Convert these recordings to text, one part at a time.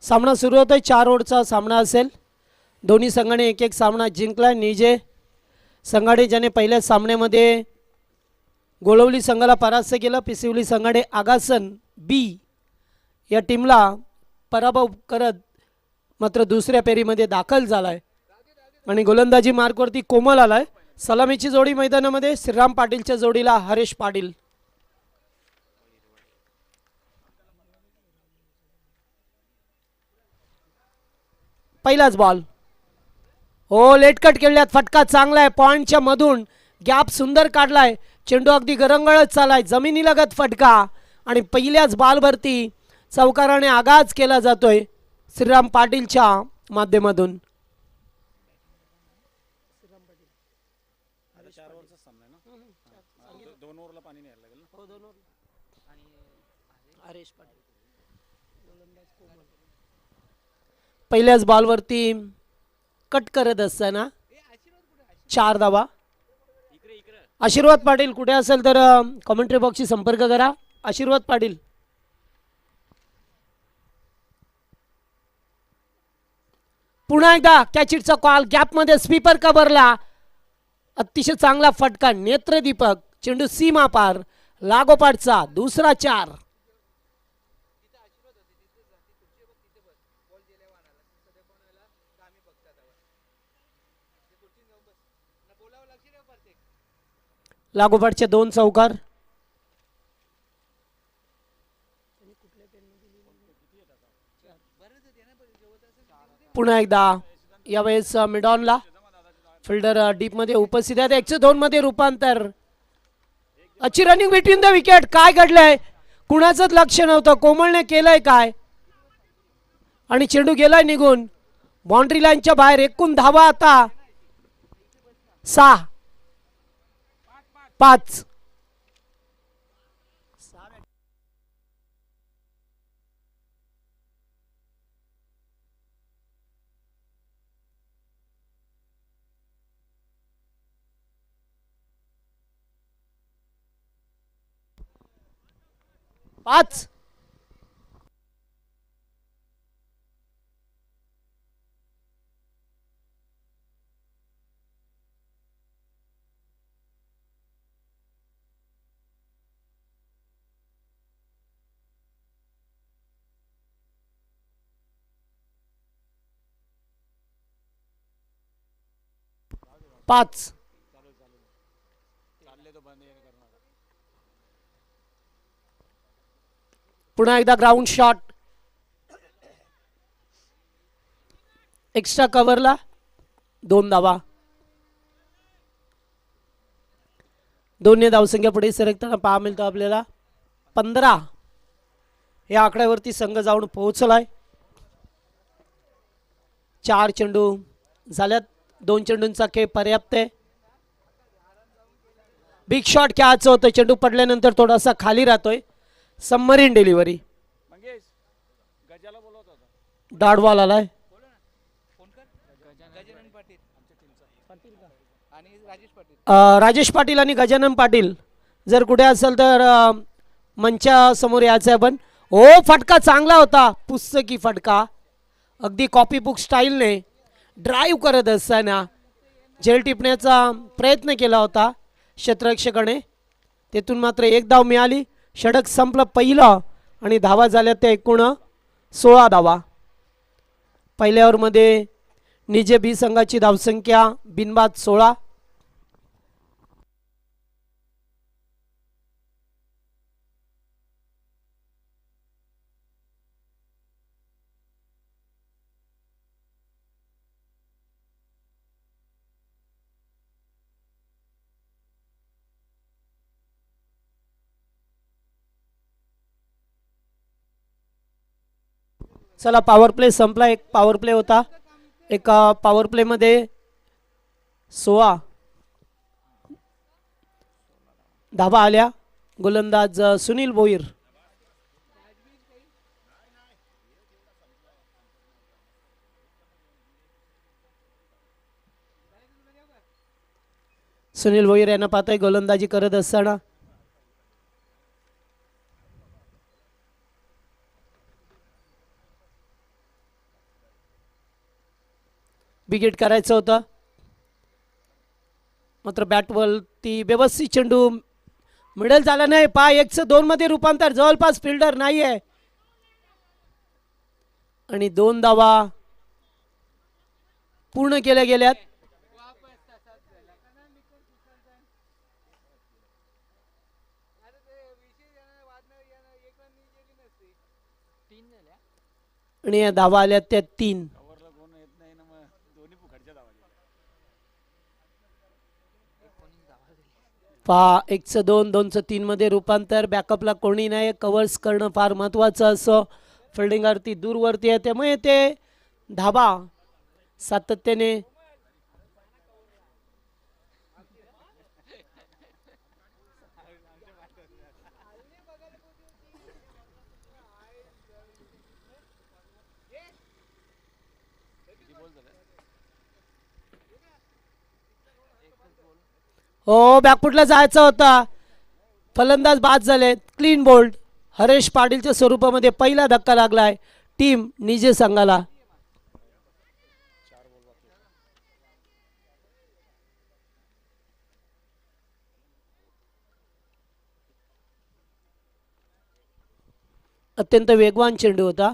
सामना सुरू होतोय. 4 ओव्हरचा सामना असेल. दोन्ही संघाने एक एक सामना जिंकला. निजे संघाने ज्याने पहिल्या सामन्यामध्ये गोळवली संघाला परास्त केलं. पिसिवली संघाने आगासन बी या टीमला पराभव करत मात्र दुसऱ्या फेरीमध्ये दाखल झालाय आणि गोलंदाजी मार्कवरती कोमल आलाय. सलामीची जोडी मैदानामध्ये श्रीराम पाटीलच्या जोडीला हरेश पाटील. पहिलाच बॉल. हो, लेटकट खेळल्यात. फटका चांगला आहे. पॉइंटच्या मधून गॅप सुंदर काढलाय. चेंडू अगदी गरंगळत चालाय. जमिनीलगत फटका आणि पहिल्याच बॉलवरती चौकाराने आगाज केला जातोय श्रीराम पाटीलच्या माध्यमातून. पहिल्याच बॉलवरती कट करत असताना 4 धावा. आशीर्वाद पाटील कुठे असेल तर कमेंट्री बॉक्सशी संपर्क करा. आशीर्वाद पाटील. पुन्हा एकदा कॅचिटचा कॉल. गॅपमध्ये स्वीपर कव्हरला. अतिशय चांगला फटका. नेत्रदीपक. चेंडू सीमा पार. लागोपाठचा दुसरा 4. लागोपाठचे 2 चौकार. पुन्हा एकदा यावेळेस मिडॉनला. फिल्डर डीप मध्ये उपस्थित आहेत. 102 मध्ये रूपांतर. अच्छी रनिंग बिटवीन द विकेट. काय घडलंय? कुणाचंच लक्ष नव्हतं. कोमलने केलंय काय आणि चेंडू गेलाय निघून. बाउंड्री लाईनच्या बाहेर. एकूण धावा आता 6. 5. पुन्हा एकदा ग्राउंड शॉट. एक्स्ट्रा कव्हरला 2 धावा. 2 धावसंख्या पुढे सरकताना पाहा मिळतो आपल्याला. 15 या आकड्यावरती संघ जाऊन पोहोचलाय. 4 चेंडू झाल्यात. 2 चेंडूंचा खेळ पर्याप्त आहे. बिग शॉट खेळायचं होतं. चेंडू पडल्यानंतर थोडासा खाली राहतोय. Submarine delivery. डाडवाल आलाय. राजेश पाटील आणि गजानन पाटील जर कुठे असेल तर मंचा समोर यायचं आहे आपण. हो, फटका चांगला होता. पुस्तकी फटका. अगदी कॉपी बुक स्टाईलने ड्राईव्ह करत असताना झेल टिपण्याचा प्रयत्न केला होता क्षेत्ररक्षकाने. तेथून मात्र 1 धाव मिळाली. षटक संपलं पहिलं आणि धावा झाल्या त्या एकूण 16 धावा. पहिल्या ओव्हरमध्ये निजे बी संघाची धावसंख्या बिनबाद 16. चला, पॉवर प्ले संपला. एक पॉवर प्ले होता. एका पॉवर प्ले मध्ये 16 धावा आल्या. गोलंदाज सुनील भोईर. सुनील भोईर यांना पाहताय गोलंदाजी करत असताना. विकेट करायचं होतं, मात्र बॅटवरती व्यवस्थित चेंडू मिडल झाला नाही. 102 मध्ये रूपांतर, जवळपास फिल्डर नाही आहे आणि 2 धावा पूर्ण केल्या गेल्यात. आणि या धावा आल्या त्या 3. 102, 203 मध्ये रूपांतर. बॅकअपला कोणी नाही, कव्हर्स करणं फार महत्वाचं असं. फिल्डिंगवरती दूरवरती आहे, त्यामुळे ते धाबा सातत्याने हो बॅकफुटला जायचा होता, फलंदाज बाद झाले. Clean bowled. हरेश पाटीलच्या स्वरूपामध्ये पहिला धक्का लागलाय टीम निजे संघाला. अत्यंत वेगवान चेंडू होता.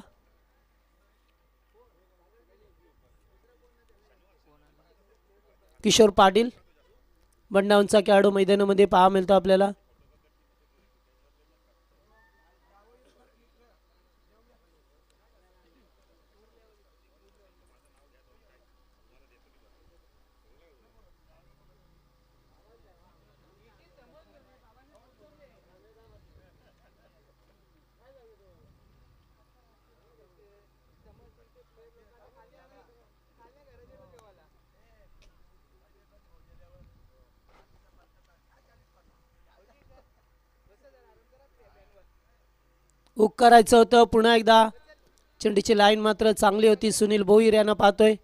किशोर पाटील बंडाऊनचा खेळाडू मैदानामध्ये पाहा मिळतो आपल्याला. हुक करायचं होतं पुन्हा एकदा. चेंडूची लाईन मात्र चांगली होती. सुनील भोईर यांना पाहतोय.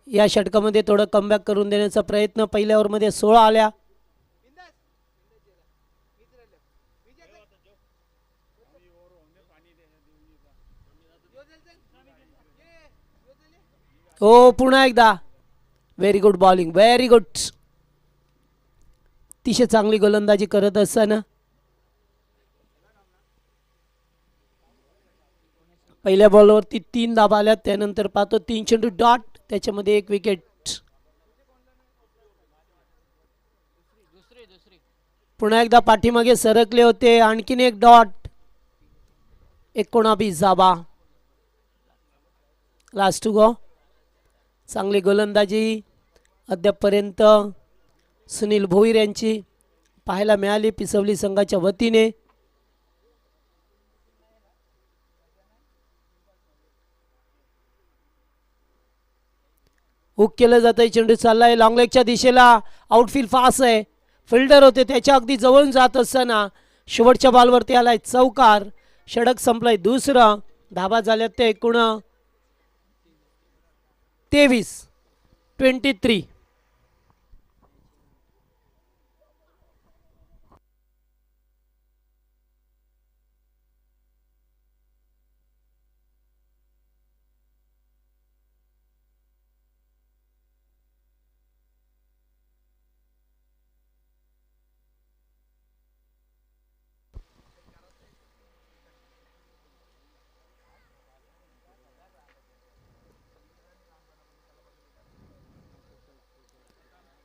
या षटकामध्ये थोडं कमबॅक करून देण्याचा प्रयत्न. पहिल्या ओव्हरमध्ये 16 आल्या. हो पुन्हा एकदा very good bowling, very good. अतिशय चांगली गोलंदाजी करत असताना पहिल्या बॉलवरती 3 धाबा आल्या. त्यानंतर पाहतो 3 चेंडू डॉट, त्याच्यामध्ये 1 विकेट. पुन्हा एकदा पाठीमागे सरकले होते, आणखीन 1 डॉट. 19 धाबा. Last two go. चांगली गोलंदाजी अद्यापपर्यंत सुनील भोईर यांची पाहायला मिळाली पिसवली संघाच्या वतीने. हुक केलं जातंय, चेंडू चाललाय लॉंग लेगच्या दिशेला. आउटफील्ड फास्ट आहे, फिल्डर होते त्याच्या अगदी जवळून जात असताना शेवटच्या बॉलवरती आलाय चौकार. षटक संपलंय दुसरं. धाबा झाल्यात ते एकूण 23.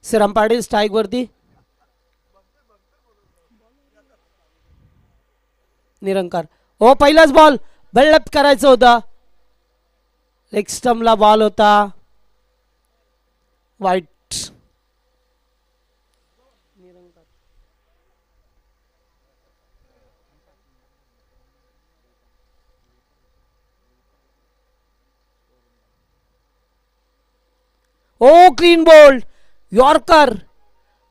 श्रीराम पाटील स्ट्राईक वरती. निरंकार. हो पहिलाच बॉल बिल्डअप करायचं होता. लेग स्टंपला बॉल होता. वाईट. ओ क्लीन बोल्ड. यॉर्कर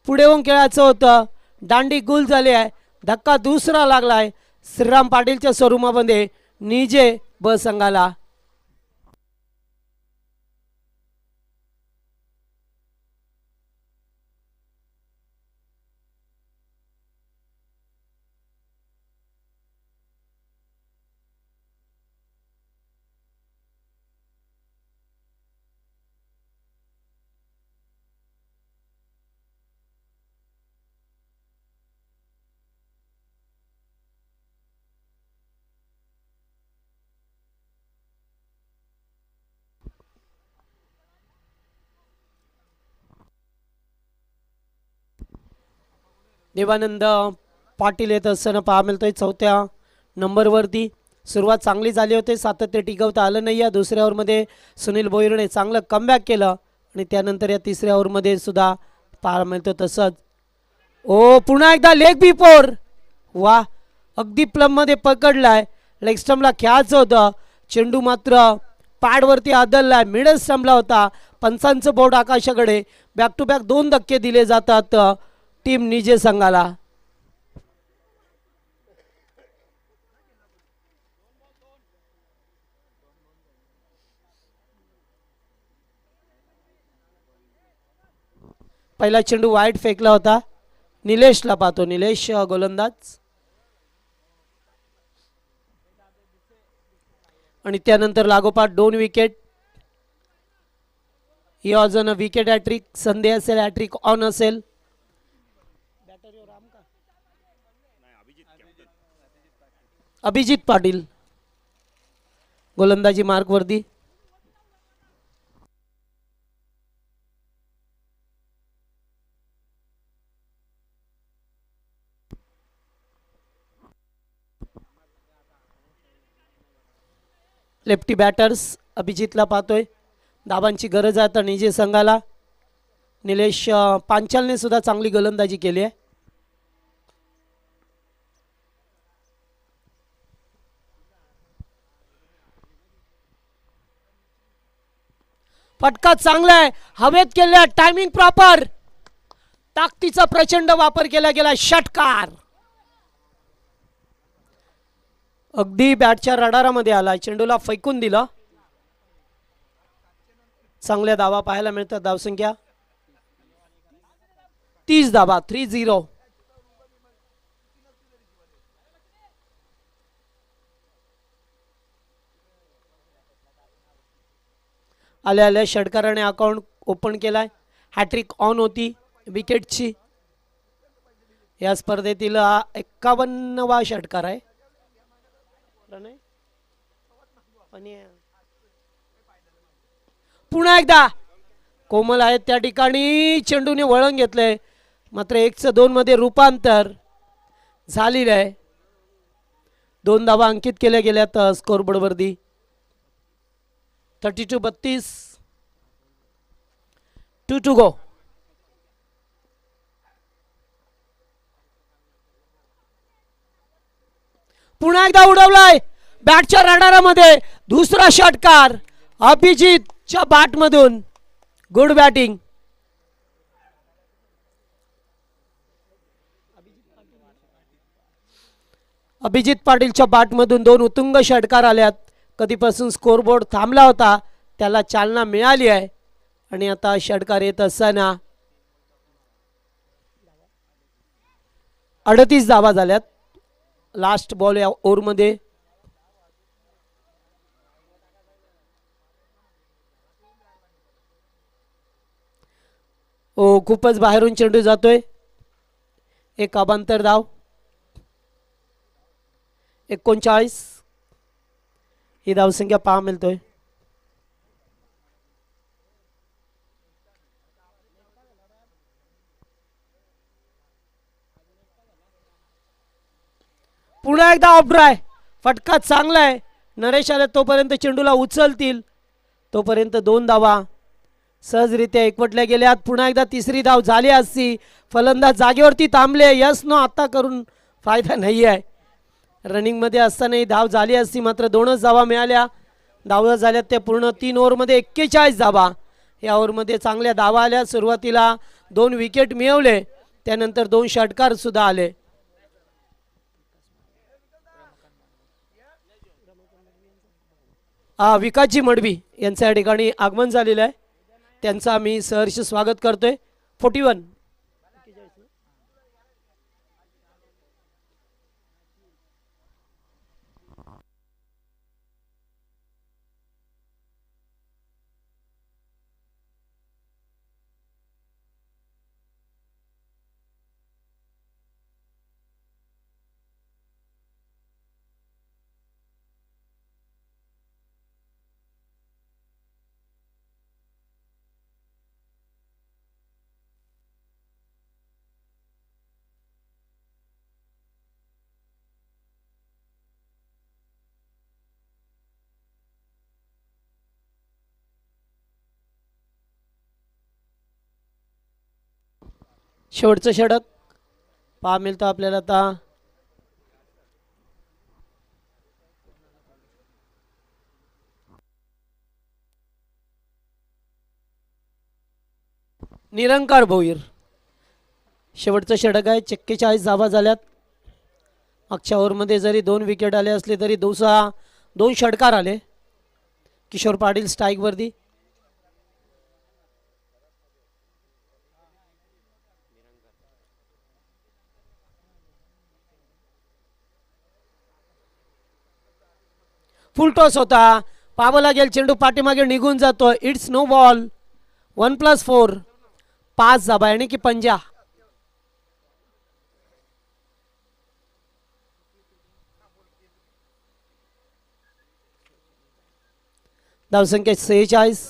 पुढे होऊन खेळायचं होतं. दांडी गुल झाली आहे. धक्का दुसरा लागलाय श्रीराम पाटीलच्या स्वरूपामध्ये निजे ब संघाला. देवानंद पाटील येत असताना पहा मिळतोय चौथ्या नंबरवरती. सुरुवात चांगली झाली होती, सातत्य टिकवता आलं नाही. या दुसऱ्या ओव्हरमध्ये सुनील भोईरने चांगलं कमबॅक केलं आणि त्यानंतर या तिसऱ्या ओव्हरमध्ये सुद्धा पाहायला मिळतो तसंच. ओ पुन्हा एकदा लेग बिफोर, वा अगदी प्लममध्ये पकडलाय. लेग स्टंपला खेळायचं होतं, चेंडू मात्र पॅडवरती आदळलाय, मिडल स्टंपला होता. पंचांचं बोर्ड आकाशाकडे. बॅक टू बॅक 2 धक्के दिले जातात टीम निजे संघाला. पहिला चेंडू वाईट फेकला होता. निलेशला पाहतो, निलेश गोलंदाज. आणि त्यानंतर लागोपाठ 2 विकेट. ही अजून विकेट हॅट्रिक संधी असेल, हॅट्रिक ऑन असेल. अभिजित पाटील गोलंदाजी मार्कवरती. लेफ्टी बॅटर्स अभिजितला पाहतोय. धाबांची गरज आहे आता निजे संघाला. निलेश पांचालने सुद्धा चांगली गोलंदाजी केली आहे. फटका चांगला आहे, हवेत केल्या, टायमिंग प्रॉपर, ताकदीचा प्रचंड वापर केला गेला. षटकार अगदी बॅटच्या रडारामध्ये आला, चेंडूला फेकून दिला. चांगल्या धावा पाहायला मिळतात. धावसंख्या 30 धावा, 30. आल्या आल्या षटकाराने अकाउंट ओपन केलाय. हॅट्रिक ऑन होती विकेटची. या स्पर्धेतील 51वा षटकार आहे. पुन्हा एकदा कोमल आहेत त्या ठिकाणी, चेंडूने वळण घेतलंय, मात्र 1-2 मध्ये रूपांतर झालेलं आहे. 2 धावा अंकित केल्या गेल्यात स्कोरबोर्डवरती. 32-32, 2 to go. पुन्हा एकदा उडवलाय बॅटच्या रडारामध्ये. दुसरा षटकार अभिजितच्या बॅटमधून. Good batting. अभिजित पाटीलच्या बॅटमधून 2 उत्तुंग षटकार आल्यात. कधीपासून स्कोरबोर्ड थांबला होता त्याला चालना मिळाली आहे आणि आता षटकार येत असताना 38 धावा झाल्यात लास्ट बॉल या ओव्हरमध्ये. ओ खूपच बाहेरून चेंडू जातोय. एक अबांतर धाव. 39 ही धावसंख्या पहा मिळतोय. पुन्हा एकदा ऑफ ड्राय. फटका चांगला आहे. नरेश आले तोपर्यंत चेंडूला उचलतील, तोपर्यंत 2 धावा सहजरित्या एकवटल्या गेल्यात. पुन्हा एकदा तिसरी धाव झाली असती. फलंदाज जागेवरती थांबले. यस नो आता करून फायदा नाही आहे. रनिंगमध्ये असताना ही धाव झाली असती, मात्र 2च धावा मिळाल्या. धावा झाल्यात त्या पूर्ण 3 ओव्हरमध्ये 41 धावा. या ओव्हरमध्ये चांगल्या धावा आल्या. सुरुवातीला 2 विकेट मिळवले, त्यानंतर 2 षटकार सुद्धा आले. विकासजी मडवी यांच्या ठिकाणी आगमन झालेलं आहे, त्यांचं आम्ही सहर्ष स्वागत करतोय. 41 शेवटचं षटक पहा मिळतं आपल्याला आता. निरंकार भोईर शेवटचं षटक आहे. 41 धावा झाल्यात. मागच्या ओव्हरमध्ये जरी 2 विकेट आले असले तरी 2 षटकार आले. किशोर पाटील स्ट्राईक वरती. फुल टॉस होता. पाहावं लागेल. चेंडू पाठीमागे निघून जातो. It's no ball. 1+4 5 धाबा यानी की 50. धावसंख्या 46.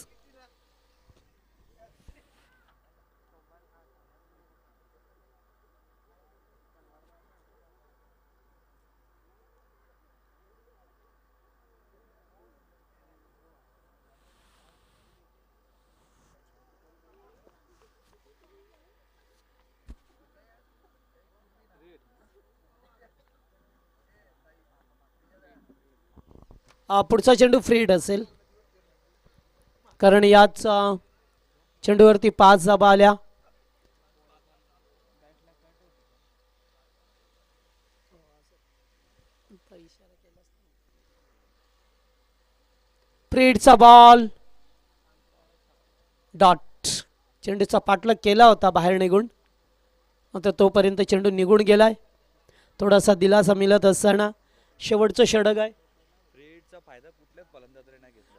पुढचा चेंडू फ्रीड असेल कारण याच चेंडूवरती 5 धाबा आल्या. फ्रीडचा बॉल डॉट. चेंडूचा पाठलाग केला होता बाहेर निघून, मात्र तोपर्यंत चेंडू निघून गेलाय. थोडासा दिलासा मिळत असताना शेवटचं षटक आहे.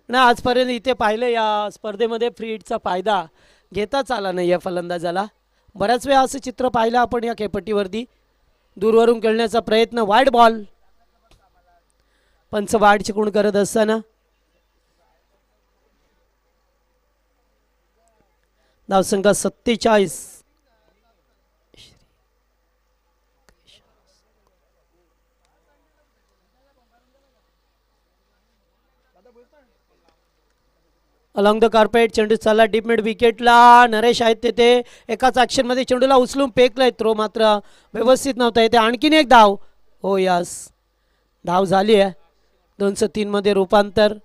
ना आजपर्यंत इथे पाहिलं या स्पर्धेमध्ये फ्रीडचा फायदा घेताच आला नाही या फलंदाजाला. बऱ्याच वेळा असं चित्र पाहिलं आपण या खेळपट्टीवरती. दूरवरून खेळण्याचा प्रयत्न. Wide ball. पंच वाईड चिकून करत असताना धावसंख्या 47. अलॉंग द कार्पेट चेंडू चालला डीप मिड विकेटला. नरेश आहेत तेथे. एकाच ॲक्शन मध्ये चेंडूला उचलून फेकलाय. थ्रो मात्र व्यवस्थित नव्हता. इथे आणखीन एक धाव. हो यस, धाव झाली आहे. 203 मध्ये रूपांतर.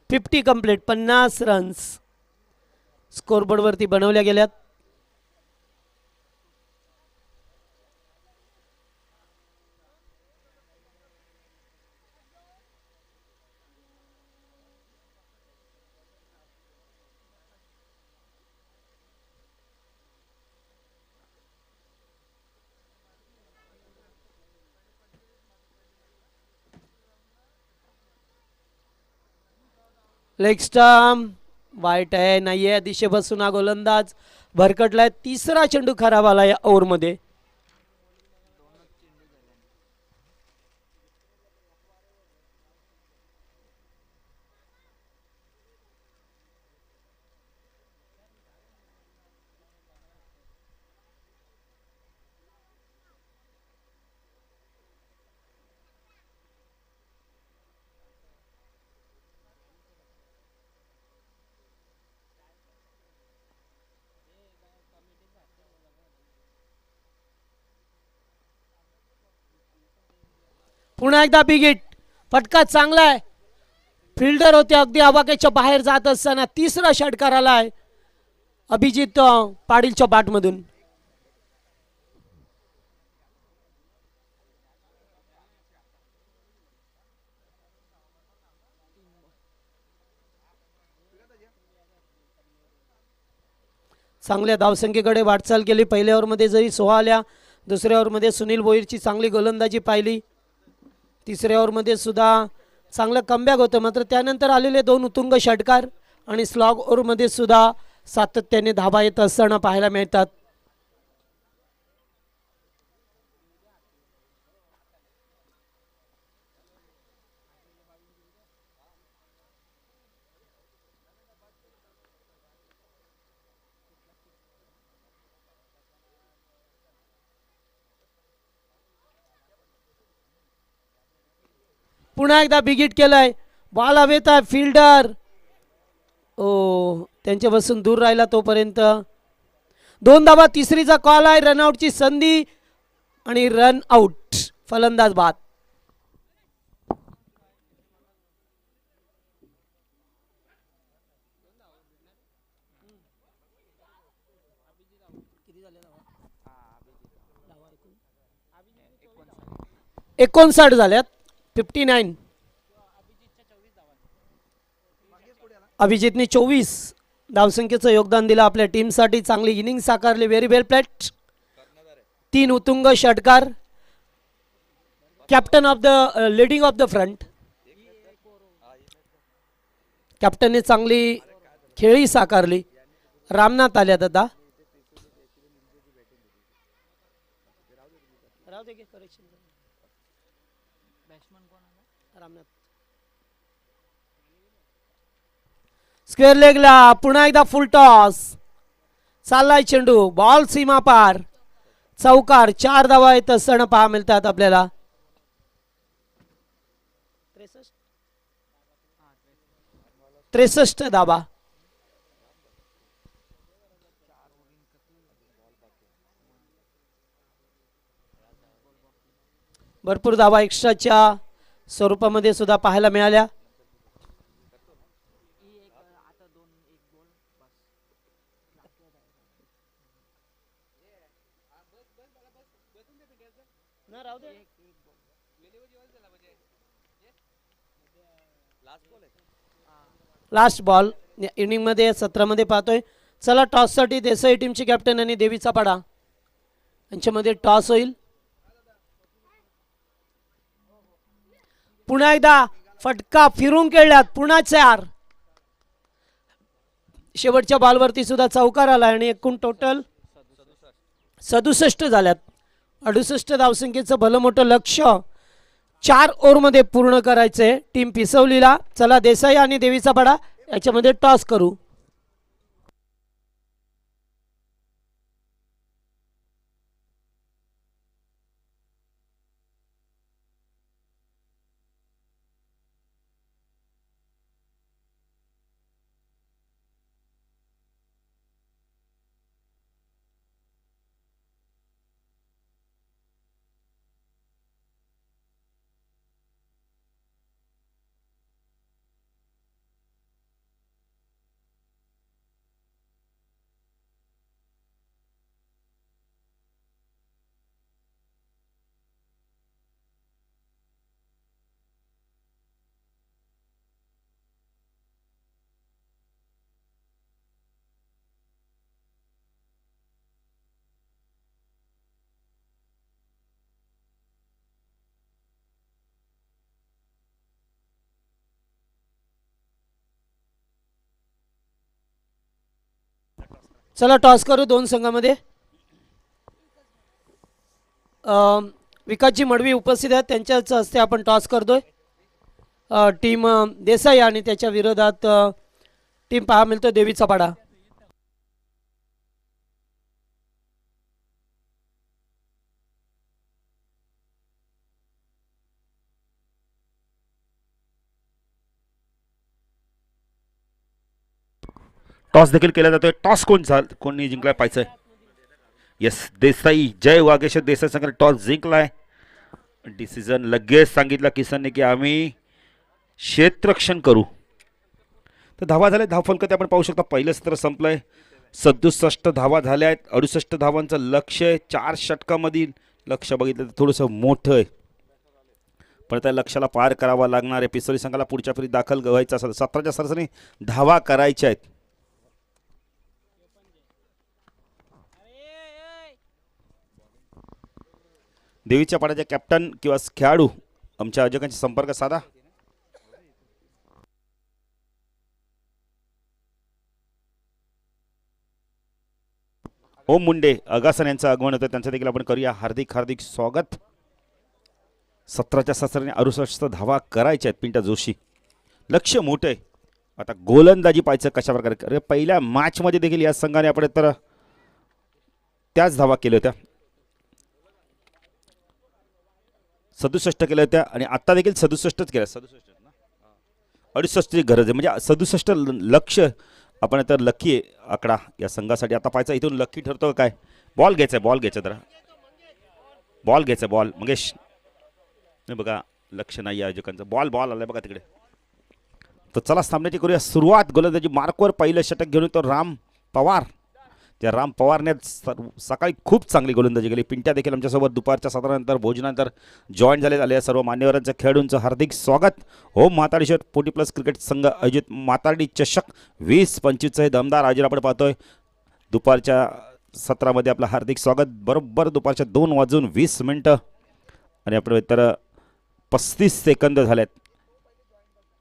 Fifty complete. 50 रन्स स्कोरबोर्डवरती बनवल्या गेल्यात. लेग स्टंप वाईट आहे. नाही आहे दिशेपासून हा गोलंदाज भरकटलाय. तिसरा चेंडू खराब आला या ओव्हरमध्ये. पुन्हा एकदा बिग हिट. फटका चांगला आहे. फिल्डर होते अगदी आवाक्याच्या बाहेर जात असताना तिसरा षटकार आलाय अभिजित पाटीलच्या बॅटमधून. चांगल्या धावसंख्येकडे वाटचाल केली. पहिल्या ओव्हरमध्ये जरी 16 आल्या, दुसऱ्या ओव्हरमध्ये सुनील भोईरची चांगली गोलंदाजी पाहिली. तिसऱ्या ओव्हरमध्ये सुद्धा चांगलं कमबॅक होतं. मात्र त्यानंतर आलेले 2 उत्तुंग षटकार आणि स्लॉग ओव्हरमध्ये सुद्धा सातत्याने धाबा येत असताना पाहायला मिळतात. पुन्हा एकदा बिग हिट केलंय. बॉल हवेत आहे. फिल्डर ओ त्यांच्यापासून दूर राहिला तोपर्यंत 2 धावा. तिसरीचा कॉल आहे. रनआउटची संधी आणि रन आउट. फलंदाज बाद. एकोणसाठ झाल्यात. 59. अभिजितने 24 धावसंख्येचं योगदान दिलं आपल्या टीमसाठी. चांगली इनिंग साकारली. व्हेरी वेल प्लेट. 3 उत्तुंग षटकार. Captain of the leading of the front. कॅप्टनने चांगली खेळी साकारली. रामनाथ आल्यात आता. स्क्वेअर लेगला पुन्हा एकदा फुल टॉस. चाललाय चेंडू. बॉल सीमा पार. चौकार. 4 धावा येत असताना पहा मिळतात आपल्याला. 63 धावा. भरपूर धावा एक्स्ट्राच्या स्वरूपामध्ये सुद्धा पाहायला मिळाल्या. लास्ट बॉल इनिंग मध्ये 17 मध्ये पाहतोय. चला टॉस साठी देसाई टीमचे कॅप्टन आणि देवीचा पाडा यांच्यामध्ये टॉस होईल. पुन्हा एकदा फटका फिरून खेळल्यात. पुन्हा 4. शेवटच्या बॉलवरती सुद्धा चौकार आला आणि एकूण टोटल 67 झाल्यात. 68 धावसंख्येचं भलं मोठं लक्ष 4 ओव्हरमध्ये पूर्ण करायचंय टीम पिसवलीला. चला देसाई आणि देवीचा पाडा याच्यामध्ये टॉस करू. चला टॉस करू दोन संघामध्ये. विकासजी मडवी उपस्थित आहेत. त्यांच्याच हस्ते आपण टॉस करतोय. टीम देसाई आणि त्याच्या विरोधात टीम पहा मिळतो देवीचा पाडा. टॉस देखील केला जातोय. टॉस कोणी जिंकलाय पाहायचंय. येस देसाई. जय वागेश्वर देसाई संघाने टॉस जिंकलाय. डिसिजन लगेच सांगितलं किसनने की आम्ही क्षेत्ररक्षण करू. तर धावा झाल्या. धावफलक आपण पाहू शकता. पहिलं सत्र संपलंय. 67 धावा झाल्या आहेत. 68 धावांचं लक्ष आहे. 4 षटकामधील लक्ष बघितलं तर थोडंसं मोठं आहे, पण त्या लक्षाला पार करावा लागणार आहे. पिसोली संघाला पुढच्या फेरीत दाखल व्हायचं असेल 17च्या सरासरी धावा करायच्या आहेत. देवीच्या पाड्याचे कॅप्टन किंवा खेळाडू आमच्या आयोजकांशी संपर्क साधा. ओम मुंडे अगासन यांचं आगमन होतं. त्यांचं देखील आपण करूया हार्दिक हार्दिक स्वागत. 17च्या सरासरीने 68 धावा करायच्या आहेत. पिंटा जोशी. लक्ष मोठं आहे. आता गोलंदाजी पाहायचं कशा प्रकारे. पहिल्या मॅचमध्ये देखील या संघाने आपण तर त्याच धावा केल्या होत्या. 67 केल्या होत्या आणि आता देखील 67च केल्या. 67 ना 68ची गरज आहे, म्हणजे 67 लक्ष आपण तर लकी आहे आकडा या संघासाठी. आता पाहायचा इथून लकी ठरतो काय. बॉल घ्यायचा जरा बॉल घ्यायचा बॉल मंगेश. नाही बघा लक्ष नाही आयोजकांचं. बॉल आलाय बघा तिकडे. तर चला सामन्याची करूया सुरुवात. गोलंदाजी मार्कवर पहिलं षटक घेऊन येतो राम पवार. त्या राम पवारने सकाळी खूप चांगली गोलंदाजी केली. पिंट्या देखील आमच्यासोबत दुपारच्या सत्रानंतर भोजनानंतर जॉईन झाले. सर्व मान्यवरांच्या खेळाडूंचं हार्दिक स्वागत. होम माताडीश्वर 40+ क्रिकेट संघ आयोजित माताडी चषक 2025 हे दमदार आयोजन आपण पाहतोय. दुपारच्या सत्रामध्ये आपलं हार्दिक स्वागत. बरोबर दुपारच्या 2:20 आणि आपण तर 35 सेकंद झालेत.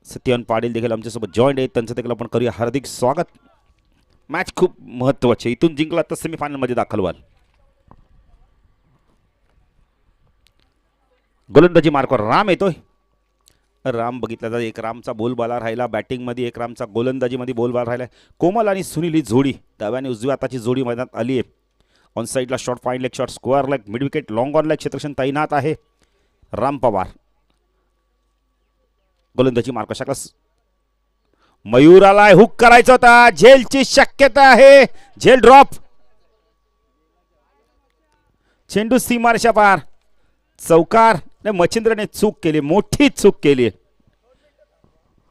सत्यन पाटील देखील आमच्यासोबत जॉईन आहेत. त्यांचं देखील आपण करूया हार्दिक स्वागत. मॅच खूप महत्त्वाची. इथून जिंकला तर सेमीफायनलमध्ये दाखल व्हाल. गोलंदाजी मार्कवर राम येतोय. राम बघितला जातो. एक रामचा बोलबाला राहिला बॅटिंगमध्ये, एक रामचा गोलंदाजीमध्ये बोलबाला राहिला. कोमल आणि सुनील ही जोडी डाव्याने उजव्या हाताची जोडी मैदानात आली आहे. ऑन साईडला short, fine leg shot, square leg, mid wicket, long on leg क्षेत्रक्षण तैनात आहे राम पवार. गोलंदाजी मार्क शकस. मयूराला हुक करायचा होता. झेलची शक्यता आहे. झेल ड्रॉप. चेंडू सीमारेषा पार. चौकार. मच्छिंद्रने चूक केली, मोठी चूक केली.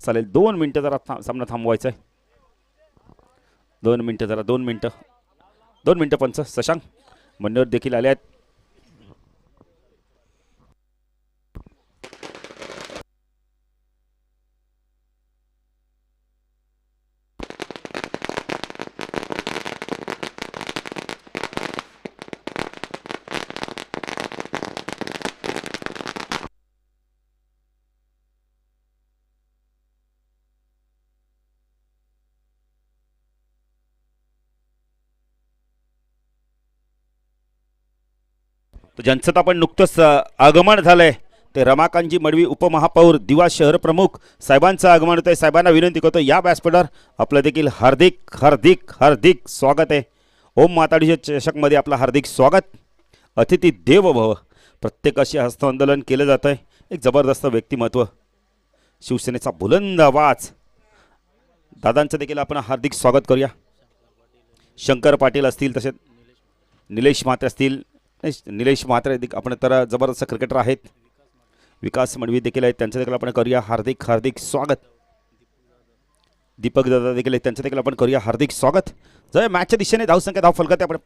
चालेल 2 मिनिटं जरा सामना थांबवायचा आहे. 2 मिनिटं जरा 2 मिनिटं पंच. शशांक मंडळ देखील आले आहेत. तर ज्यांचं आपण नुकतंच आगमन झालंय ते रमाकांतजी मडवी उपमहापौर दिवा शहर प्रमुख साहेबांचं आगमन होतं. साहेबांना विनंती करतो या व्यासपीठावर आपलं देखील हार्दिक हार्दिक हार्दिक स्वागत आहे. ओम माताडीच्या चषकमध्ये आपलं हार्दिक स्वागत. अतिथी देव भव. प्रत्येकाशी हस्तांदोलन केलं जातं आहे. एक जबरदस्त व्यक्तिमत्व, शिवसेनेचा बुलंद आवाज. दादांचं देखील आपण हार्दिक स्वागत करूया. शंकर पाटील असतील, तसेच निलेश म्हात्रे असतील. निलेश म्हात्रे आपण तर जबरदस्त क्रिकेटर आहेत. विकास मडवी देखील आहेत, त्यांचं देखील आपण करूया हार्दिक हार्दिक स्वागत. दीपक दादा देखील आहेत, त्यांचं देखील आपण करूया हार्दिक स्वागत. जर मॅचच्या दिशेने धावसंख्या धाव फलकात आपण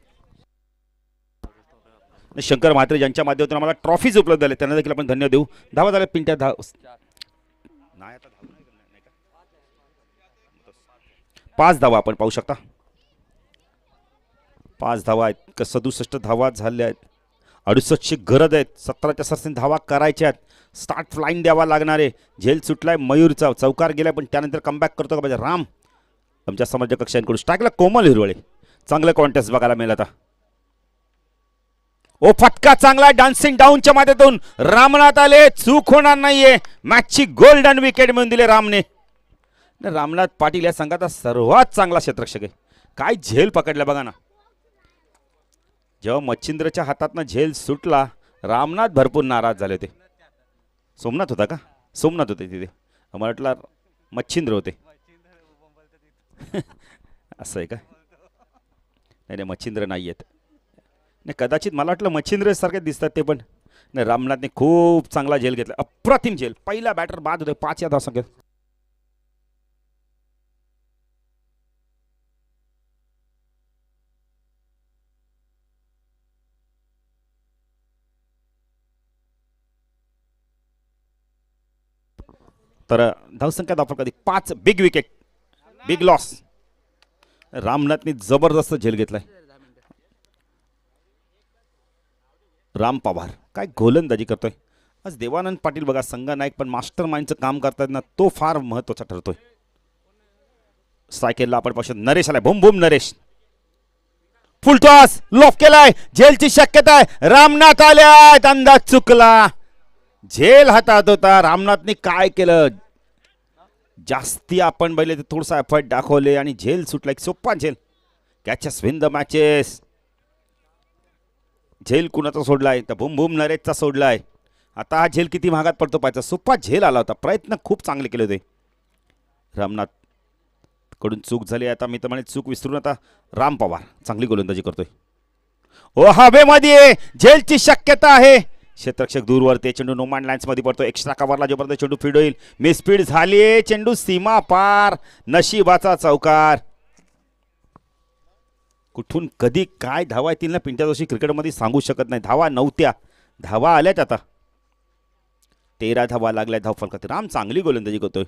शंकर म्हात्रे ज्यांच्या माध्यमातून आम्हाला ट्रॉफीज उपलब्ध झाले त्यांना देखील आपण धन्यवाद देऊ. धावा झाल्या पिंट्या. 5 धावा आपण पाहू शकता. 5 धावा आहेत. 67 धावा झाल्या आहेत. 68ची गरज आहेत. 17च्या सरसेने धावा करायच्या आहेत. स्टार्ट फ्लाईन द्यावा लागणार आहे. झेल सुटलाय मयूरचा. चौकार गेलाय पण त्यानंतर कमबॅक करतो का पाहिजे राम. आमच्या समाज कक्षांकडून स्ट्राईकला कोमल हिरवळे. चांगलं कॉन्टेस्ट बघायला मिळेल आता. ओ फटका चांगला डान्सिंग डाऊनच्या माध्यमातून रामनाथ आले. चूक होणार नाहीये. मॅचची गोल्डन विकेट मिळून दिले रामने. रामनाथ पाटील या संघाचा सर्वात चांगला क्षेत्ररक्षक आहे. काय झेल पकडला बघा ना. जेव्हा मच्छिंद्रच्या हातातनं झेल सुटला रामनाथ भरपूर नाराज झाले होते. सोमनाथ होता का? सोमनाथ होते तिथे. मला वाटलं मच्छिंद्र होते. असं आहे का? नाही मच्छिंद्र नाही आहेत. नाही कदाचित मला वाटलं मच्छिंद्र सारखे दिसतात ते पण नाही. रामनाथने खूप चांगला झेल घेतला. अप्रतिम झेल. पहिला बॅटर बाद होते. 5 या धावसंख्येत. तर धावसंख्या दाखल कधी 5 बिग विकेट, बिग लॉस. रामनाथने जबरदस्त झेल घेतलाय. राम पवार काय गोलंदाजी करतोय आज. देवानंद पाटील बघा संघ नायक पण मास्टर माइंडचं काम करतात ना, तो फार महत्वाचा ठरतोय. सायकलला आपण पाहू नरेश आलाय. भूम भूम नरेश. फुल टॉस लॉफ केलाय. झेलची शक्यता आहे. रामनाथ आल्यात. अंदाज चुकला. झेल हातात होता. रामनाथने काय केलं, जास्ती आपण बघले तर थोडासा एफर्ट दाखवले आणि झेल सुटला. एक सोपा झेल. Catches win the matches. झेल कुणाचा सोडलाय तर भूम भूम नरेशचा सोडलाय. आता हा झेल किती महागात पडतो पाहायचा. सोपा झेल आला होता. प्रयत्न खूप चांगले केले होते. रामनाथ कडून चूक झाली. आता मी तर म्हणे चूक विसरून आता राम पवार चांगली गोलंदाजी करतोय. ओ हवेमध्ये झेलची शक्यता आहे. क्षेत्ररक्षक दूरवरती चेंडू नोमॅन लाईन्स मध्ये पडतो. एक्स्ट्रा कव्हरला जोपर्यंत चेंडू फीड होईल. मिसफीड झाली. चेंडू सीमा पार. नशिबाचा चौकार. कुठून कधी काय धावा येतील ना पिंट्या जोशी क्रिकेटमध्ये सांगू शकत नाही. धावा नव्हत्या, धावा आल्यात. आता 13 धावा लागल्या धावफलकात. राम चांगली गोलंदाजी करतोय.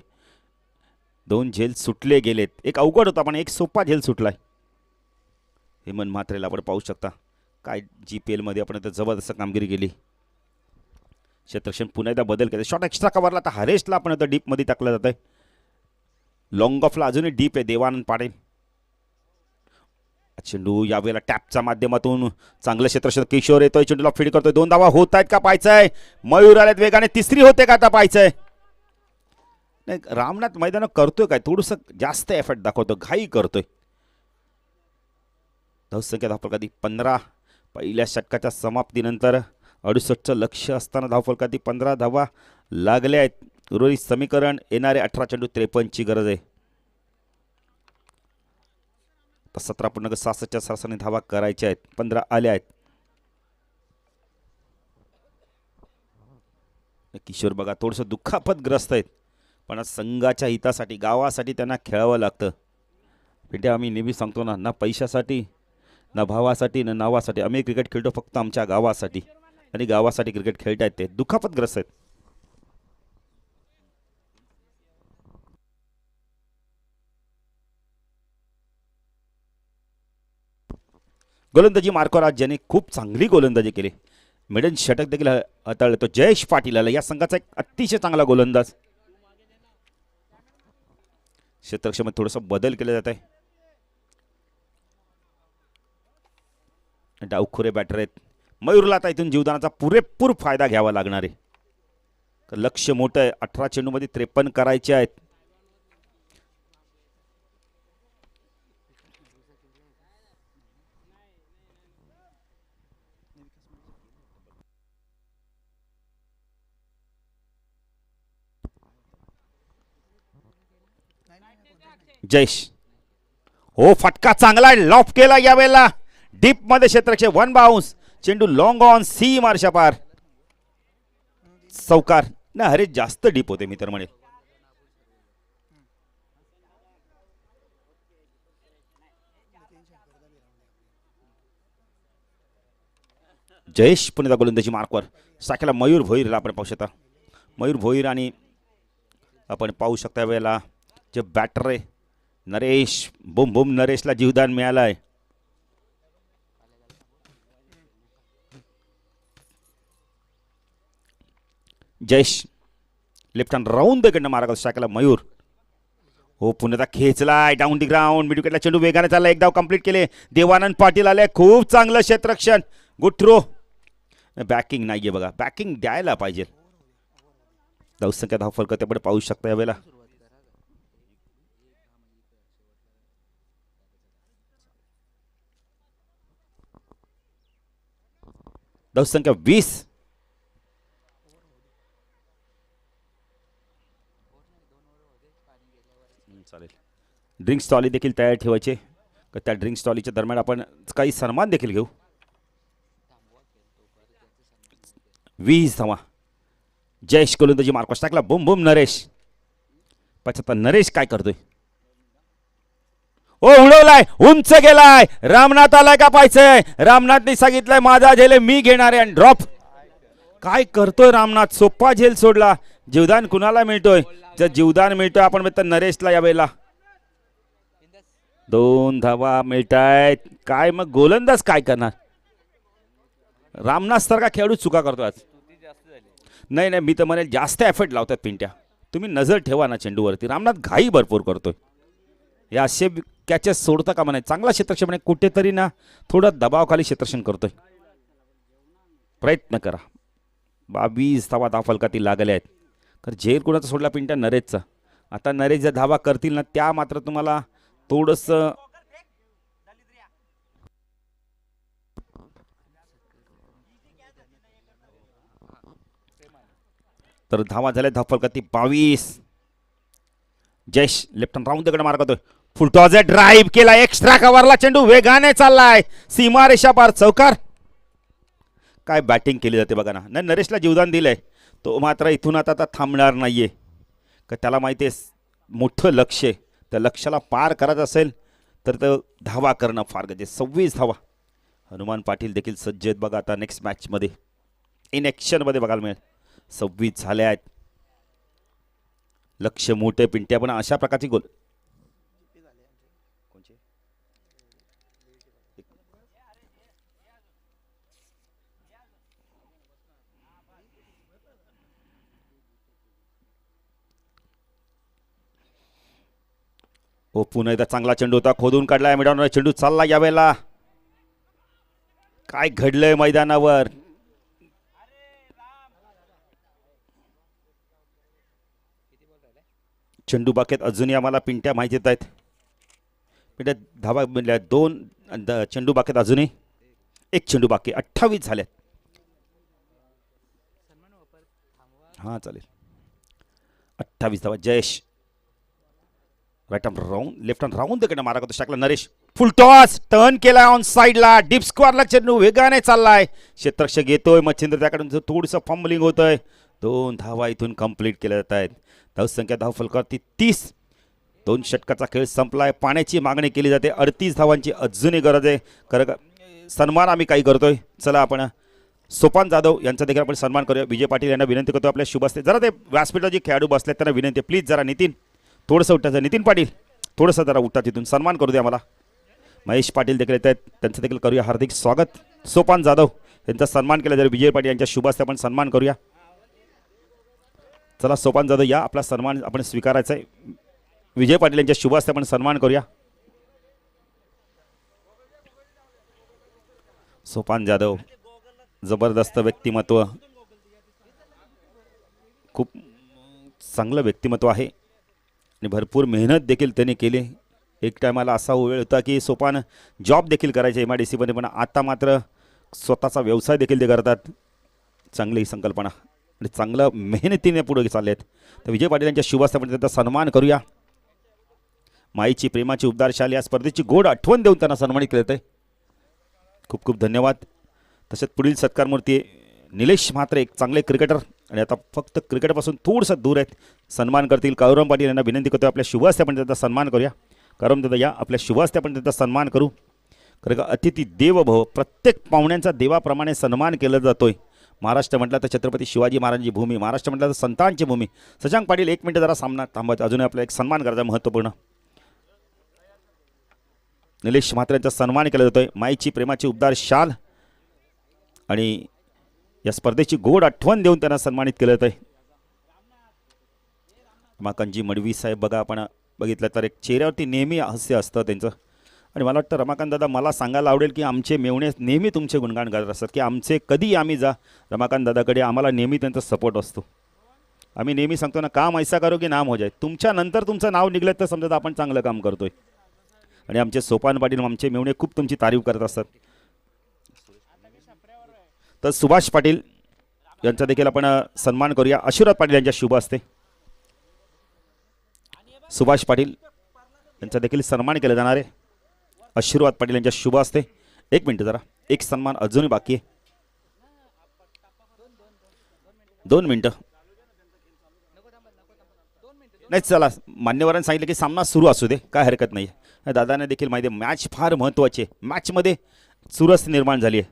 2 झेल सुटले गेलेत. एक अवघड होता पण एक सोपा झेल सुटलाय. हेमंत म्हात्रेला आपण पाहू शकता काय GPL मध्ये आपण आता जबरदस्त कामगिरी केली. क्षेत्ररक्षण पुन्हा एकदा बदल केला. शॉट एक्स्ट्रा कव्हरला आता हरेशला आपण आता डीप मध्ये टाकलं जात आहे. लॉंग ऑफला अजूनही डीप आहे. देवानंद पाटील. चेंडू यावेळेला टॅपच्या माध्यमातून चांगलं क्षेत्ररक्षण किशोर येतोय. चेंडूला फीड करतोय. 2 धावा होत आहेत का पाहायचंय. मयूर आलेत वेगाने. तिसरी होते का आता पाहायचंय. नाही रामनाथ मैदान करतोय काय थोडंसं जास्त एफर्ट दाखवतो. घाई करतोय. धावसंख्या धावफलकात 15. पहिल्या षटकाच्या समाप्तीनंतर 68चं लक्ष असताना धावफलकात 15 धावा लागल्या आहेत. उर्वरित समीकरण येणारे 18 चेंडू 53ची गरज आहे. 17.66च्या सरासरी धावा करायच्या आहेत. 15 आल्या आहेत. किशोर बघा थोडंसं दुखापतग्रस्त आहेत पण आज संघाच्या हितासाठी गावासाठी त्यांना खेळावं लागतं. भेटे आम्ही नेहमी सांगतो ना पैशासाठी ना भावासाठी ना नावासाठी. आम्ही क्रिकेट खेळतो फक्त आमच्या गावासाठी आणि गावासाठी क्रिकेट खेळतायत. ते दुखापतग्रस्त आहेत. गोलंदाजी मार्कवर आज ज्याने खूप चांगली गोलंदाजी केली. मिडन षटक देखील हाताळलं तो जयेश पाटील आला. या संघाचा एक अतिशय चांगला गोलंदाज. क्षेत्ररक्षणामध्ये थोडंसं बदल केले जात आहे. डावखुरे बॅटर आहेत. मयूरला आता इथून जीवदानाचा पुरेपूर फायदा घ्यावा लागणार आहे. लक्ष मोठं आहे. 18 चेंडूमध्ये 53 करायचे आहेत. जयेश हो फटका चांगला लॉफ केला यावेळेला डीप मध्ये. क्षेत्ररक्षक 1 बाउन्स. चेंडू लॉंग ऑन सी मार्शा पार. चौकार ना. अरे जास्त डीप होते मी तर म्हणेल. जयेश पुन्हा गोलंदाजी मार्कवर. साखेला मयूर भोईरला आपण पाहू शकता. मयूर भोईर आणि आपण पाहू शकता वेळेला जे बॅटर आहे नरेश. बुम बुम नरेशला जीवदान मिळालं आहे. Jayesh left hand round the मारा शाखेला मयूर. हो पुन्हा खेचलाय डाऊन दी ग्राउंड. मिड विकेटला चेंडू वेगाने चालला. एक धाव कंप्लीट केले. देवानंद पाटील आले. खूप चांगलं क्षेत्ररक्षण. Good throw. बॅकिंग नाहीये बघा. बॅकिंग द्यायला पाहिजे. धावसंख्या धावफलकात आपण पाहू शकता यावेळेला. धावसंख्या 20. चालेल. ड्रिंक्स स्टॉली देखील तयार ठेवायचे. त्या ड्रिंक्स स्टॉलीच्या दरम्यान आपण काही सन्मान देखील घेऊ. 20 धावा. जयेश गोलंदाजी मार्कस टाकला. बुम बुम नरेश. 75. नरेश काय करतोय. ओ उडवलाय. उंच गेलाय. रामनाथ आलाय का पाहायचंय. रामनाथने सांगितलंय माझा झेल मी घेणार आहे. आणि ड्रॉप काय करतोय रामनाथ. सोपा झेल सोडला. जीवदान कुणाला मिळतोय. जर जीवदान मिळतोय आपण म्हणतो नरेशला यावेळेला. 2 धावा मिळतायत. काय मग गोलंदाज काय करणार. रामनाथ सारखा खेळाडू चुका करतो आज. नाही नाही मी तर म्हणेल जास्त एफर्ट लावतात पिंट्या. तुम्ही नजर ठेवा ना चेंडूवरती. रामनाथ घाई भरपूर करतोय. या असे कॅचेस सोडता का म्हणे. चांगला क्षेत्ररक्षण म्हणे कुठेतरी ना थोडा दबावाखाली क्षेत्ररक्षण करतोय. प्रयत्न करा. 22 धावा धावफलकातील लागल्या आहेत. तर झेल कुणाचा सोडला पिंट्या नरेशचा. आता नरेश जर धावा करतील ना त्या मात्र तुम्हाला थोडंसं तर धावा झाल्या धावफलकाती 22. जयेश लेफ्ट हँड राऊंड दगड मार करतोय. फुलटॉस ड्राईव्ह केला, एक्स्ट्रा कव्हरला चेंडू वेगाने चाललाय, सीमारेषा पार चौकार. काय बॅटिंग केली जाते बघा ना. नाही नरेशला जीवदान दिलंय, तो मात्र इथून आता थांबणार नाहीये. का त्याला माहिती आहे मोठं लक्ष आहे, त्या लक्ष्याला पार करायचं असेल तर धावा करणं फार गरजेचं. 26 धावा. हनुमान पाटील देखील सज्ज आहेत बघा. आता नेक्स्ट मॅचमध्ये इन ॲक्शनमध्ये बघायला मिळेल. 26 झाले आहेत. लक्ष मोठे पिंट्या, पण अशा प्रकारची गोल पुन्हा एकदा चांगला चेंडू होता, खोदून काढलाय मिडॉनवर. चेंडू चालला यावेळेला. काय घडलंय मैदानावर. चेंडू बाकेत अजूनही आम्हाला पिंट्या माहिती येत आहेत. पिंट्या धावा म्हणजे 2 चेंडू बाकेत, अजूनही 1 चेंडू बाकी. 28 झाल्यात. हां चालेल. 28 धावा. Jayesh right hand round left hand round तिकडे मारा करतो. टाकला नरेश. फुल टॉस टर्न केला ऑन साईडला. डीप स्क्वेअरला चेंडू वेगाने चाललाय. क्षेत्ररक्षक घेतोय मच्छिंद्र, त्याकडून थोडंसं फंबलिंग होतंय. 2 धावा इथून कंप्लीट केल्या जात आहेत. धावसंख्या धाव फलकावरती 30. 2 षटकाचा खेळ संपलाय. पाण्याची मागणी केली जाते. 38 धावांची अजूनही गरज आहे. खरं सन्मान आम्ही काही करतोय. चला आपण सोपान जाधव यांचा देखील आपण सन्मान करूया. विजय पाटील यांना विनंती करतो आपल्या शुभ हस्ते. जरा ते व्यासपीठावर जे खेळाडू बसले त्यांना विनंती, प्लीज जरा नितीन थोडंसं उठायचं. नितीन पाटील थोडंसं जरा उठा, तिथून सन्मान करू द्या मला. महेश पाटील देखील येत आहेत, त्यांचं देखील करूया हार्दिक स्वागत. सोपान जाधव यांचा सन्मान केला. जर विजय पाटील यांच्या शुभ हस्ते आपण सन्मान करूया. चला सोपान जाधव या, आपला सन्मान आपण स्वीकारायचा आहे. विजय पाटील यांच्या शुभ हस्ते आपण सन्मान करूया. सोपान जाधव जबरदस्त व्यक्तिमत्व, खूप चांगलं व्यक्तिमत्व आहे आणि भरपूर मेहनत देखील त्यांनी केली. एक टायमाला असा वेळ होता की सोपान जॉब देखील करायचे MIDC मध्ये, पण आता मात्र स्वतःचा व्यवसाय देखील ते करतात. चांगली संकल्पना आणि चांगलं मेहनतीने पुढे चालले आहेत. तर विजय पाटील यांच्या शुभ हस्ते आपण त्यांचा सन्मान करूया. माईची प्रेमाची उबदारशाली या स्पर्धेची गोड आठवण देऊन त्यांना सन्मानित केलं आहे. खूप खूप धन्यवाद. तसेच पुढील सत्कारमूर्ती निलेश म्हात्रे, एक चांगले क्रिकेटर आणि आता फक्त क्रिकेटपासून थोडंसं दूर आहेत, सन्मान करतील. काळूराम पाटील यांना विनंती करतो आपल्या शुभ हस्ते आपण त्यांचा सन्मान करूया. काळूराम दादा या, आपल्या शुभ हस्ते आपण त्यांचा सन्मान करू. खरं का अतिथी देव भव, प्रत्येक पाहुण्यांचा देवाप्रमाणे सन्मान केला जातोय. महाराष्ट्र म्हटलं तर छत्रपती शिवाजी महाराजांची भूमी, महाराष्ट्र म्हटलं तर संतांची भूमी. शशांक पाटील 1 मिनिट जरा सामना थांबायचा, अजून आपला एक सन्मान करायचा महत्त्वपूर्ण. निलेश म्हात्रे यांचा सन्मान केला जातोय. माईची प्रेमाची उबदार शाल आणि या स्पर्धेची गोड आठवण देऊन त्यांना सन्मानित केलं जात आहे. रमाकांतजी मडवी साहेब बघा, आपण बघितलं तर एक चेहऱ्यावरती नेहमी हास्य असतं त्यांचं. आणि मला वाटतं रमाकांत दादा, मला सांगायला आवडेल की आमचे मेवणे नेहमी तुमचे गुणगान करत असतात, की आमचे कधी आम्ही जा रमाकांत दादाकडे, आम्हाला नेहमी त्यांचा सपोर्ट असतो. आम्ही नेहमी सांगतो ना, काम ऐसा करो की नाम हो जाए. तुमच्यानंतर तुमचं नाव निघलं तर समजा आपण चांगलं काम करतोय. आणि आमचे सोपान पाटील, आमचे मेवणे खूप तुमची तारीफ करत असतात. तर सुभाष पाटील यांचा देखील आपण सन्मान करूया. आशीर्वाद पाटील यांच्या शुभ हस्ते. सुभाष पाटील यांचा देखील सन्मान केला जाणार आहे. आशीर्वाद पाटील यांच्या शुभ हस्ते. 1 मिनिट जरा, एक सन्मान अजूनही बाकी आहे. 2 मिनिटं नाही, चला मान्यवरांनी सांगितलं की सामना सुरू असू दे, काय हरकत नाही. दादाने देखील माहिती आहे मॅच फार महत्त्वाची आहे. मॅचमध्ये चुरस निर्माण झाली आहे,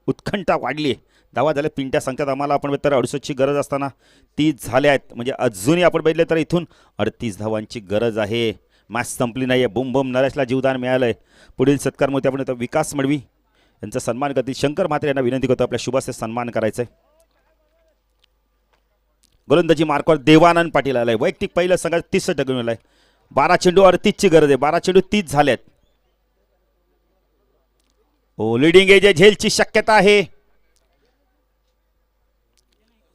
उत्कंठा वाढली आहे. धावा झाल्या, पिंट्या सांगतात आम्हाला, आपण तर 68ची गरज असताना 30 झाल्या आहेत. म्हणजे अजूनही आपण बघितलं तर इथून 38 धावांची गरज आहे. मॅच संपली नाही आहे. बुम बुम नरेशला जीवदान मिळालं आहे. पुढील सत्कारमध्ये आपण विकास मडवी यांचा सन्मान करतील. शंकर म्हात्रे यांना विनंती करतो आपल्या शुभाचे सन्मान करायचं आहे. गोलंदाजी मार्कवर देवानंद पाटील आलाय. वैयक्तिक पहिलं संघात 30 षटक घेऊन आलाय. 12 चेंडू 38ची गरज आहे. 12 चेंडू 30 झाल्यात. हो, लिडिंग एज झेलची शक्यता आहे.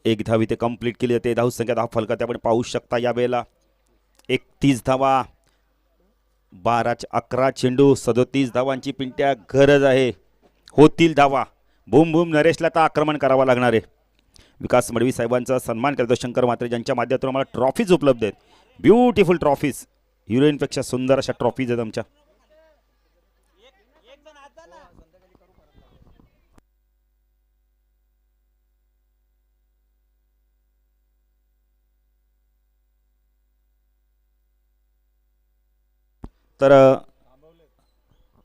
1 धाव इथे कंप्लीट केली जाते. धावसंख्या धाव फलकात आपण पाहू शकता या वेळेला 31 धावा. 11 चेंडू 37 धावांची पिंट्या गरज आहे. होतील धावा. बूम बूम नरेशला तर आक्रमण करावं लागणार आहे. विकास मडवी साहेबांचा सन्मान करतो शंकर म्हात्रे, ज्यांच्या माध्यमातून आम्हाला ट्रॉफीज उपलब्ध आहेत. ब्युटिफुल ट्रॉफीज, हिरोईनपेक्षा सुंदर अशा ट्रॉफीज आहेत आमच्या. तर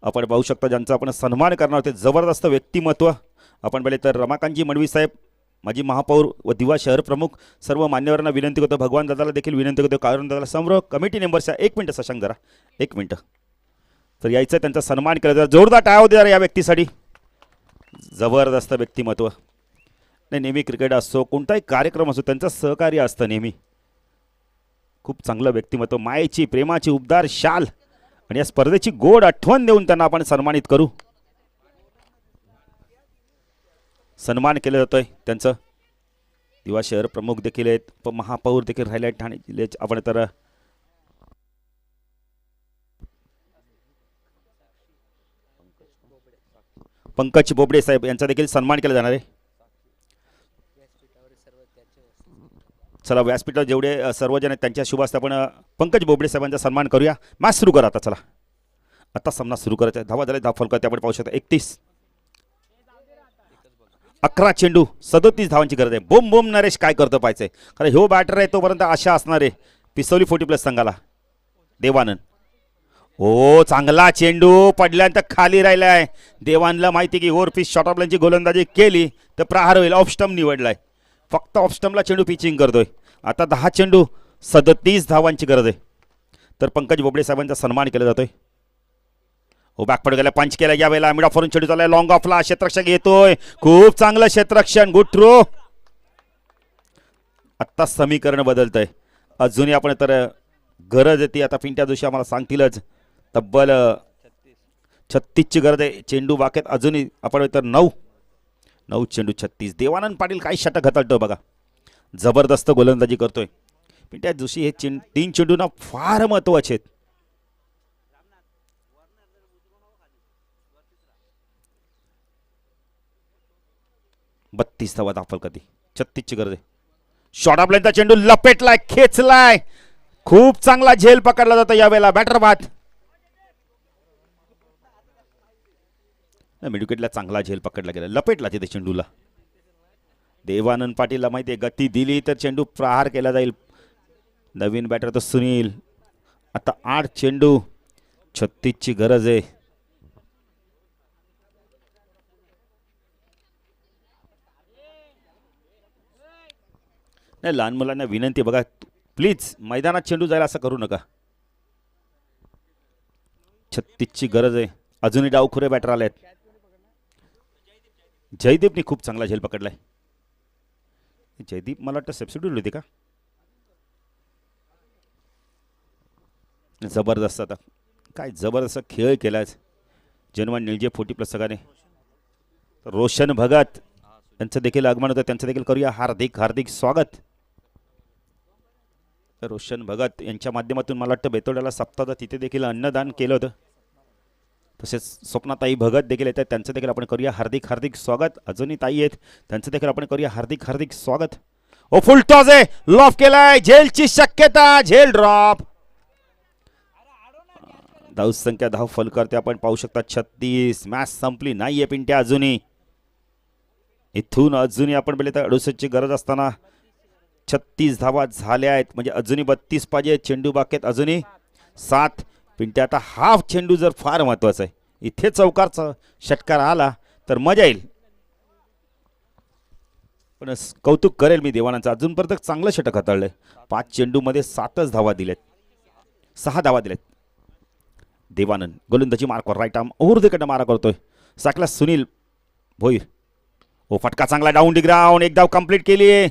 आपण पाहू शकता ज्यांचा आपण सन्मान करणार होते, जबरदस्त व्यक्तिमत्व. आपण पहिले तर रमाकांतजी मडवी साहेब, माजी महापौर व दिवा शहर प्रमुख, सर्व मान्यवरांना विनंती करतो, भगवान दादाला देखील विनंती करतो, कारण दादाला समोर कमिटी मेंबर्स. एक मिनटं शशांक, जरा 1 मिनटं. तर यायचं त्यांचा सन्मान केला जातो. जोरदार टाळ्या होते जरा या व्यक्तीसाठी. जबरदस्त व्यक्तिमत्व. नाही, नेहमी क्रिकेट असो, कोणताही कार्यक्रम असो, त्यांचं सहकार्य असतं नेहमी. खूप चांगलं व्यक्तिमत्व, मायेची प्रेमाची उबदार शाल आणि या स्पर्धेची गोड आठवण देऊन त्यांना आपण सन्मानित करू. सन्मान केलं जातोय त्यांचं. दिवा शहर प्रमुख देखील आहेत, महापौर देखील राहिले आहेत ठाणे जिल्ह्याचे. आपण तर पंकज बोबडे साहेब यांचा देखील सन्मान केला जाणार आहे. चला, व्यासपीठावर जेवढे सर्वजण आहेत त्यांच्या शुभ हस्ते आपण पंकज बोबडे साहेबांचा सन्मान करूया. मॅच सुरू करा आता. चला, आता सामना सुरू करायचा आहे. धावा झाले, धाव फलक आपण पाहू शकता 31. 11 चेंडू, 37 धावांची गरज आहे. बोम बोम नरेश काय करतो पाहिजे, कारण ह्यो बॅटर आहे तोपर्यंत आशा असणार आहे पिसवली 40+ संघाला. देवानंद, ओ चांगला चेंडू पडल्यानंतर खाली राहिलाय. देवानला माहिती की ओव्हर पिच शॉर्ट ऑफ लाईनची गोलंदाजी केली तर प्रहार होईल. ऑफ स्टंप निवडलाय, फक्त ऑफ स्टंपला चेंडू पिचिंग करतोय. आता 10 चेंडू, 37 धावांची गरज आहे. तर पंकज बोबडे साहेबांचा सन्मान केला जातोय. हो, बॅकपड गेला, पंच केला. या वेळेला मिड ऑफ वरून चेंडू चाललाय लॉंग ऑफला. क्षेत्ररक्षक येतोय, खूप चांगलं क्षेत्ररक्षण, गुड थ्रो. आत्ता समीकरण बदलतंय. अजूनही आपण तर गरज येते आता पिंट्या जोशी आम्हाला सांगतीलच. तब्बल 36ची गरज आहे. चेंडू बाकेत अजूनही आपण तर 9 चेंडू 36. देवानंद पाटील काही षटक घालतो बघा, जबरदस्त गोलंदाजी करतोय. पिंट्या जोशी हे 3 चेंडूंना फार महत्वाचे आहेत. बत्तीस धावा दाखल कधी, 36ची गरज आहे. शॉर्ट ऑफ लाईनचा चेंडू लपेटलाय, खेचलाय, खूप चांगला झेल पकडला जातो यावेळेला. बॅटर बाद. मिडविकेटला चांगला झेल पकडला गेला, लपेटला तिथे चेंडूला. देवानंद पाटीलला माहिती आहे गती दिली तर चेंडू प्रहार केला जाईल. नवीन बॅटर तो सुनील. आता 8 चेंडू, 36ची गरज आहे. नाही, लहान मुलांना विनंती बघा, प्लीज मैदानात चेंडू जायला असं करू नका. 36ची गरज आहे. अजूनही डावखुरे बॅटर आले आहेत. जयदीपने खूप चांगला झेल पकडलाय. जयदीप मला वाटतं सबस्टिट्यूट होते का. जबरदस्त, आता काय जबरदस्त खेळ केलाय जनवान निळजे 40+ सगळ्याने. रोशन भगत यांचं देखील आगमन होतं, त्यांचं देखील करूया हार्दिक हार्दिक स्वागत. रोशन भगत यांच्या माध्यमातून मला वाटतं बेतोड्याला सप्ताह तिथे देखील अन्नदान केलं होतं. तसेच स्वप्नाताई भगत देखील येत आहेत, त्यांचं देखील आपण करूया हार्दिक हार्दिक स्वागत. अजूनही ताई आहेत, त्यांचं देखील आपण करूया हार्दिक हार्दिक स्वागत. ओ फुल टॉस आहे, लॉफ केलाय, झेलची शक्यता, झेल ड्रॉप. धाव संख्या, धाव फलक आपण पाहू शकता 36. मॅच संपली नाहीये पिंट्या अजूनही. इथून अजूनही आपण पहिले तर 68ची गरज असताना 36 धावा झाल्या आहेत, म्हणजे अजूनही 32 पाहिजे. चेंडू बाकेत अजूनही 7. पिंट्या आता हाफ चेंडू जर फार महत्वाचा आहे, इथे चौकारचा षटकार आला तर मजा येईल. पण कौतुक करेल मी देवानांचं, अजूनपर्यंत चांगलं षटक हाताळलंय. 5 चेंडूमध्ये 7च धावा दिल्यात, 6 धावा दिल्यात. देवानंद गोलंदाजी मार्कवर राईट आर्म ओव्हर मारा करतोय. साकला सुनील भोईर. ओ फटका चांगला, डाऊन डी ग्राउंड. एक धाव कंप्लीट केली.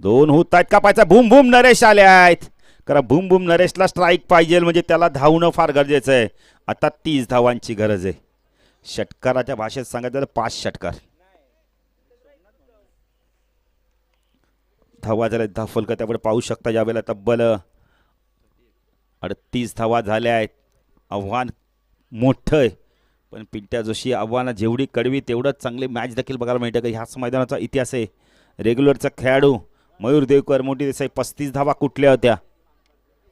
2 होत आहेत का पाहायचा. भूम भूम नरेश आले आहेत, कारण भूम भूम नरेशला स्ट्राईक पाहिजे, म्हणजे त्याला धावणं फार गरजेचं आहे. आता 30 धावांची गरज आहे. षटकाराच्या भाषेत सांगायचं तर 5 षटकार. धावा झाल्या, धाव फलक आपण पाहू शकता यावेळेला तब्बल 38 धावा झाल्या आहेत. आव्हान मोठं आहे, पण पिंट्या जोशी आव्हानं जेवढी कडवी तेवढंच चांगली मॅच देखील बघायला मिळतं. का ह्याच मैदानाचा इतिहास आहे. रेग्युलरचा खेळाडू मयूर देवकर, मोठी देसाई 35 धावा कुठल्या होत्या,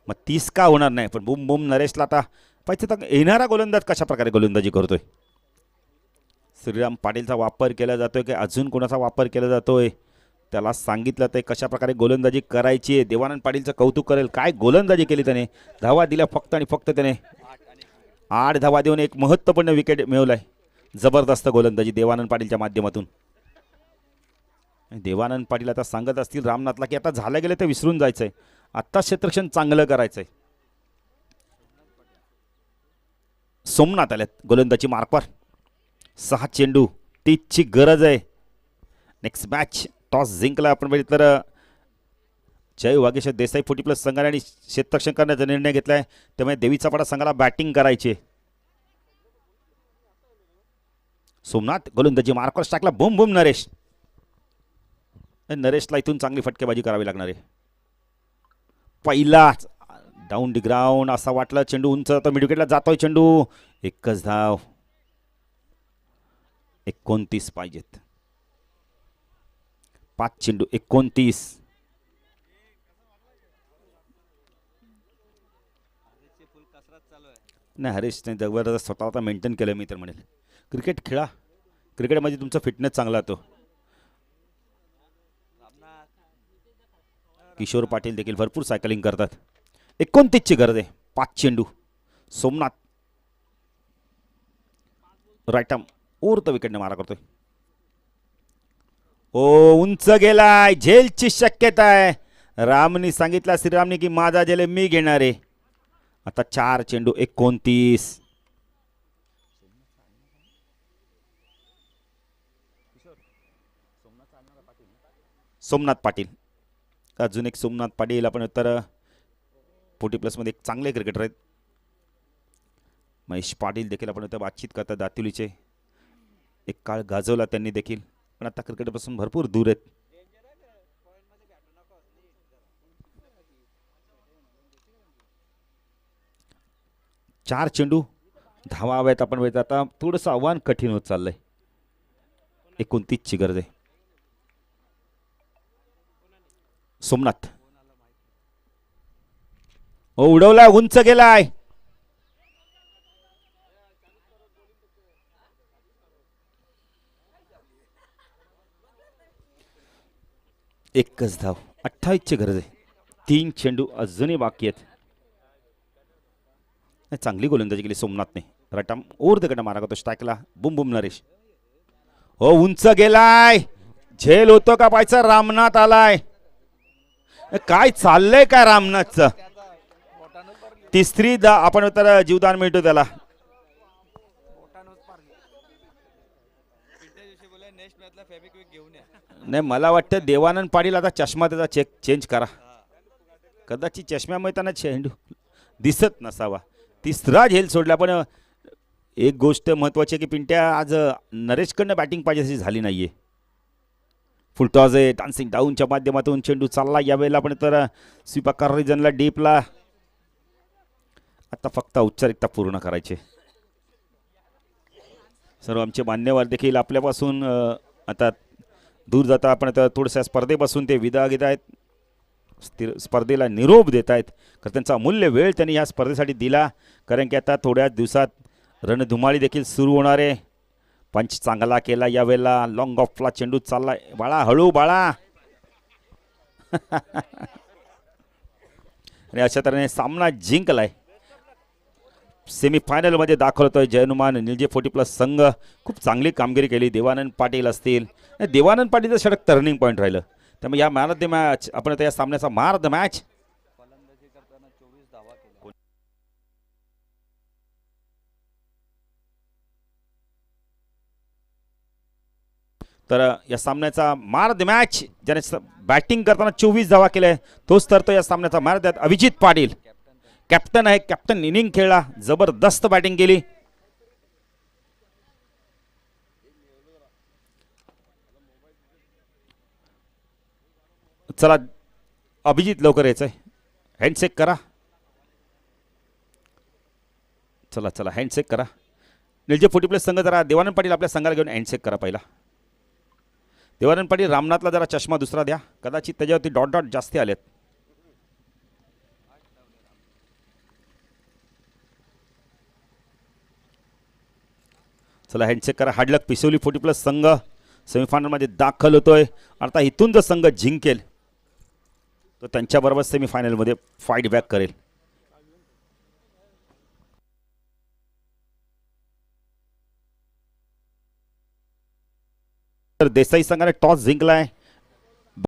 मग 30 का होणार नाही. पण बुम बुम नरेशला आता पाहिजे तर येणारा गोलंदाज कशा प्रकारे गोलंदाजी करतोय. श्रीराम पाटीलचा वापर केला जातोय की अजून कोणाचा वापर केला जातोय, त्याला सांगितलं ते कशा प्रकारे गोलंदाजी करायची आहे. देवानंद पाटीलचं कौतुक करेल, काय गोलंदाजी केली त्याने. धावा दिल्या फक्त आणि फक्त त्याने 8 धावा देऊन एक महत्त्वपूर्ण विकेट मिळवलाय. जबरदस्त गोलंदाजी देवानंद पाटीलच्या माध्यमातून. देवानंद पाटील आता सांगत असतील रामनाथला की आता झालं गेलं ते विसरून जायचंय, आत्ता क्षेत्ररक्षण चांगलं करायचंय. सोमनाथ आल्यात गोलंदाजी मार्कवर. 6 चेंडू 30ची गरज आहे. नेक्स्ट मॅच टॉस जिंकला आपण बघितलं तर जय वागेश्वर देसाई 40+ संघाने आणि क्षेत्ररक्षण करण्याचा निर्णय घेतलाय. त्यामुळे देवीचा पाडा संघाला बॅटिंग करायची. सोमनाथ गोलंदाजी मार्कवर टाकला. बुम बुम नरेश. नरेशला इथून चांगली फटकेबाजी करावी लागणार आहे. पहिलाच डाऊन दी ग्राउंड असं वाटलं. चेंडू उंच तर मिड विकेटला जातोय चेंडू. एकच धाव. 29 पाहिजेत. 5 चेंडू 29. नाही हरेशने जबरदस्त स्वतः आता मेंटेन केलं. मी तर म्हणेल क्रिकेट खेळा, क्रिकेटमध्ये तुमचा फिटनेस चांगला होतो. किशोर पाटील देखील भरपूर सायकलिंग करतात. 29ची गरज आहे. 5 चेंडू. सोमनाथ राईट आर्म उर्त विकेटने मारा करतोय. ओ उंच गेलाय. झेलची शक्यता आहे. रामनी सांगितलं श्रीरामनी की माझा झेल मी घेणार आहे. आता 4 चेंडू 29. सोमनाथ पाटील अजून एक सोमनाथ पाटील आपण तर 40+ मध्ये एक चांगले क्रिकेटर आहेत. महेश पाटील देखील आपण इथं बातचीत करतात. दातिवलीचे एक काळ गाजवला त्यांनी देखील, पण आता क्रिकेटपासून भरपूर दूर आहेत. चार चेंडू धावा हव्यात आपण बघितलं. आता थोडंसं आव्हान कठीण होत चाललंय. 29ची गरज आहे. सोमनाथ उडवलाय. उंच गेलाय. एकच धाव. 28ची गरज आहे. 3 चेंडू अजूनही बाकी आहेत. चांगली गोलंदाजी केली सोमनाथने. रटाम ओर दगड मारा करतो स्ट्राईकला. बुम बुम नरेश. हो उंच गेलाय. झेल होतो का पाहायचा. रामनाथ आलाय. काय चाललंय काय रामनाथचं. तिसरी आपण तर जीवदान मिळतो त्याला. नाही मला वाटतं देवानंद पाटील आता चष्मा त्याचा चेंज करा. कदाचित चष्म्यामुळे त्यांना चेंडू दिसत नसावा. तिसरा झेल सोडला. पण एक गोष्ट महत्वाची आहे की पिंट्या आज नरेशकडनं बॅटिंग पाहिजे अशी झाली नाहीये. फुल टॉस आहे. डान्सिंग डाऊनच्या माध्यमातून चेंडू चालला. यावेळेला पण तर स्वीपा रिजनला डीपला. आता फक्त औपचारिकता पूर्ण करायचे. सर्व आमचे मान्यवर देखील आपल्यापासून आता दूर जाता. आपण आता थोड्याशा स्पर्धेपासून ते विदा घेत आहेत. स्पर्धेला निरोप देत आहेत. कारण त्यांचा अमूल्य वेळ त्यांनी या स्पर्धेसाठी दिला. कारण की आता थोड्याच दिवसात रणधुमाळी देखील सुरू होणार आहे. पंच चांगला केला यावेळेला. लॉंग ऑफला चेंडू चालला. बाळा हळू बाळा. आणि अशा तऱ्हेने सामना जिंकलाय. सेमीफायनलमध्ये दाखवतोय जयनुमान निलजे 40+ संघ. खूप चांगली कामगिरी केली. देवानंद पाटील असतील. देवानंद पाटीलचं षटक टर्निंग पॉईंट राहिलं. त्यामुळे या मॅन ऑफ द मॅच आपण आता या सामन्याचा मार द मॅच. तर या सामन्याचा मार द मॅच ज्याने बॅटिंग करताना 24 धावा केल्या तोच तर तो या सामन्याचा मार द्यात. अभिजित पाटील कॅप्टन आहे. कॅप्टन इनिंग खेळला. जबरदस्त बॅटिंग केली. चला अभिजित लवकर यायचंय. हँडशेक करा. चला चला हँडशेक करा. निलजे 40+ संघ जरा देवानंद पाटील आपल्या संघाला घेऊन हँडशेक करा पहिला. देवानंद पाटील रामनाथला जरा चष्मा दुसरा द्या, कदाचित त्याच्यावरती डॉट डॉट जास्त आलेत. चला हँडशेक करा. हार्डलक पिसोली 40+ संघ सेमीफायनलमध्ये दाखल होतोय. आता इथून जर संघ जिंकेल तर त्यांच्याबरोबर सेमीफायनलमध्ये फाईट बॅक करेल. तर देसाई संघाने टॉस जिंकलाय.